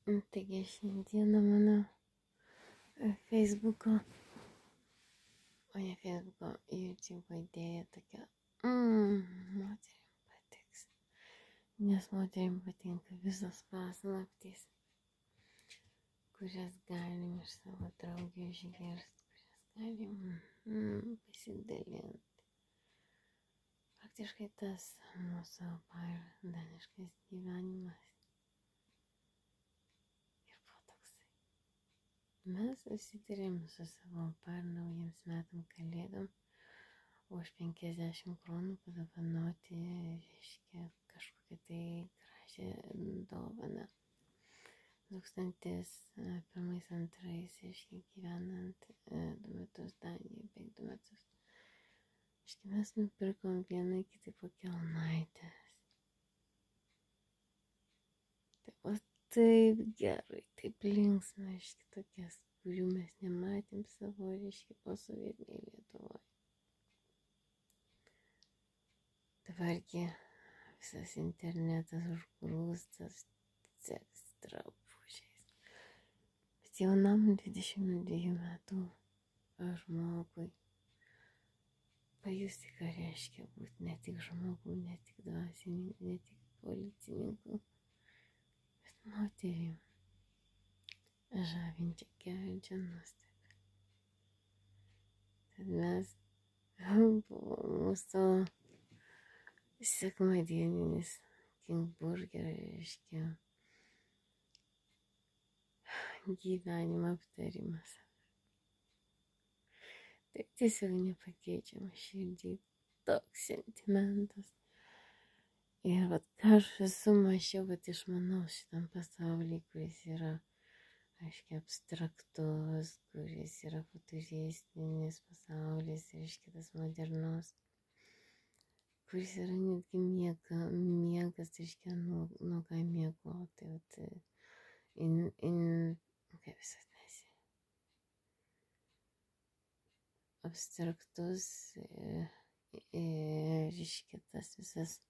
Taigi šiandieną mano Facebook'o, o ne Facebook'o, YouTube idėja tokia, moterim patiks, nes moterim patinka visas paslaptys, kurias galim iš savo draugų išgirsti, kurias galim pasidalinti. Faktiškai tas mūsų daniškas gyvenimas. Mes susitarėm su savo naujiems metam kalėdom už 50 kronų padovanoti, reiškia, kažkokią tai gražią dovaną. 2001-2002, reiškia, gyvenant 2 metus Danijoje, beveik 2 metus. Reiškia, mes nupirkom vieną kitą po kelnaitės. Taip gerai, taip linksma, reiškia, tokias, kurių mes nematėm savo, reiškia, posovietinėje Lietuvoje. Dabargi visas internetas užgrūstas drabužiais. Bet jaunam 22 metų žmogui pajusti, ką reiškia būti ne tik žmogų, ne tik dvasininku, ne tik policininku, moterim žavinčia, keliančia nuostabę. Tad mes buvo mūsų sekmadieninis Kingburger, reiškia, gyvenimo aptarimas. Tai tiesiog nepakeičiama širdį, toks sentimentas. Ir vat ką aš esu mačiau, vat išmanau šitam pasaulyje, kuris yra, aiškiai, abstraktus, kuris yra futuristinis pasaulis, reiškia, tas modernus, kuris yra netgi miegas, reiškia, nuo ką miego, tai vat, kaip jis atnesi, abstraktus, reiškia, tas visas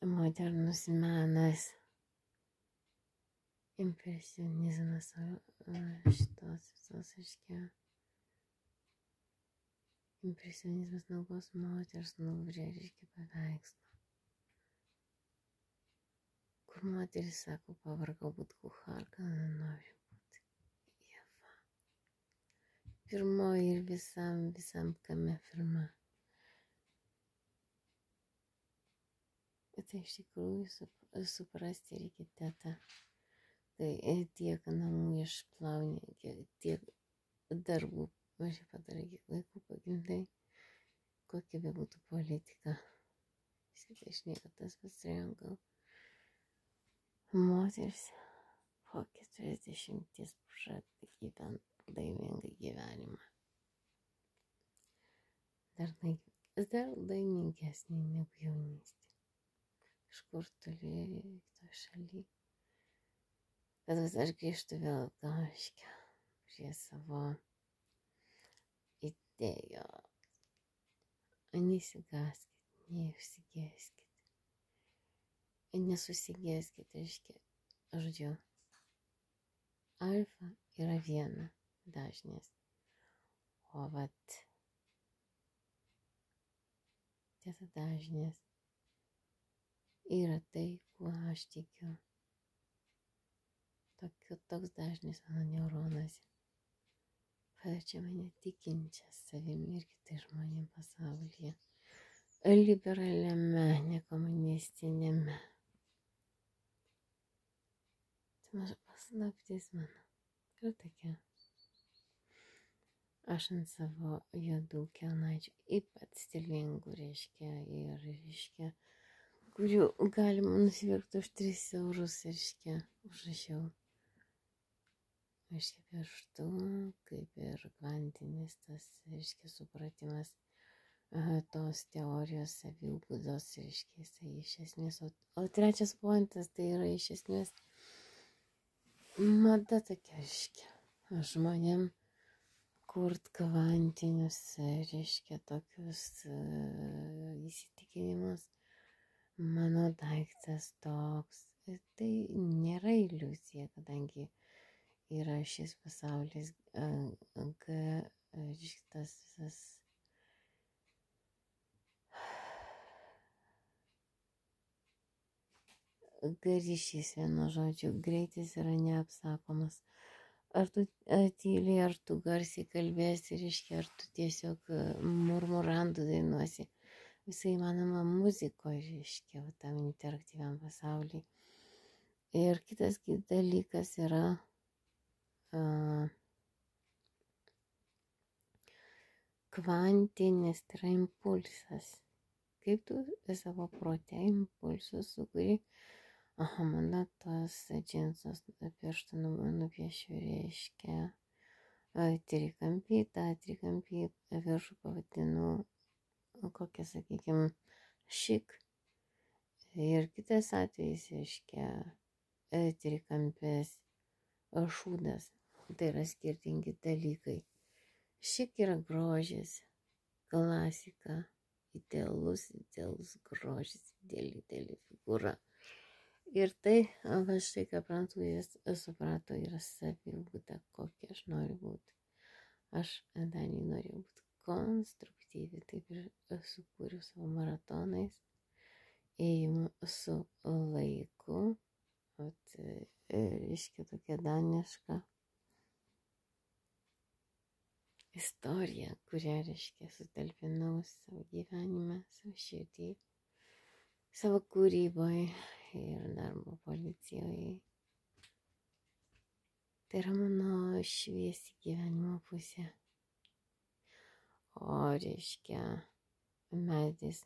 modernus menas, impresionizmas, šitos visos, reiškia, impresionizmas nuogos moters Luvre, reiškia, paveikslo, kur moteris sako, pavargau būt kucharka, noriu būti Ieva. Pirmoji ir visam kame firma. Tai iš tikrųjų suprasti reikia tetą, kai tiek namų išplauni, tiek darbų mažai padarai, kiek vaikų pagimdai, kokia be būtų politika. Šitai išlieka tas pats renkal. Moteris po 40 pažada gyventi laimingą gyvenimą. Dar laimingesnį negu jaunystė. Kažkur toli, kitoje šalyje. Bet aš grįžtu vėl aiškia prie savo idėjų. Nesigaskit, neišsigėskit. Nesusigėskit, reiškia, žodžiu. Alfa yra viena dažnis. O vat teta dažnis yra tai, kuo aš tikiu. Toks dažnis mano neuronas paverčia mane tikinčią savimi ir kitais žmonėm pasaulyje. Liberaliame, nekomunistinėme. Tai maža paslaptis mano. Yra tokia. Aš ant savo juodų kelnaičių, ypač stilingų, reiškia, ir reiškia, kurių galima nusipirkti už 3 eurus, reiškia, užrašiau. Reiškia, pirštų, kaip ir kvantinis tas, reiškia, supratimas tos teorijos saviugdos, reiškia, jisai iš esmės. O trečias pointas tai yra iš esmės mada tokia, reiškia, žmonėm kurt kvantinius, reiškia, tokius įsitikinimus. Mano daiktas toks, tai nėra iliuzija, kadangi yra šis pasaulis, šitas visas ryšys, vienu žodžiu, greitis yra neapsakomas. Ar tu tyliai, ar tu garsiai kalbėsi, reiškia, ar tu tiesiog murmurandų dainuosi. Visai įmanoma muzikoje, reiškia, tam interaktyviam pasauliui. Ir kitas dalykas yra kvantinis, tai yra impulsas. Kaip tu savo prote impulsus sukuri. Aha, mano tas džinsas pirštą nupiešiu, reiškia trikampį, tą trikampį viršų pavadinu kokią, sakykime, šik. Ir kitas atvejis, reiškia, trikampės šūdas. Tai yra skirtingi dalykai. Šik yra grožis, klasika, idealus grožis, ideali figūra. Ir tai, va štai, ką prancūzijas suprato, yra saviugda, kokia aš noriu būti. Aš Danijai norėjau būti konstruktyvi, taip ir sukūriau savo maratonais, ėjimu su laiku, reiškia tokia daniška istorija, kurią, reiškia, sutalpinau savo gyvenime, savo širdį, savo kūryboje ir darbo policijoje. Tai yra mano šviesi gyvenimo pusė. O reiškia, medis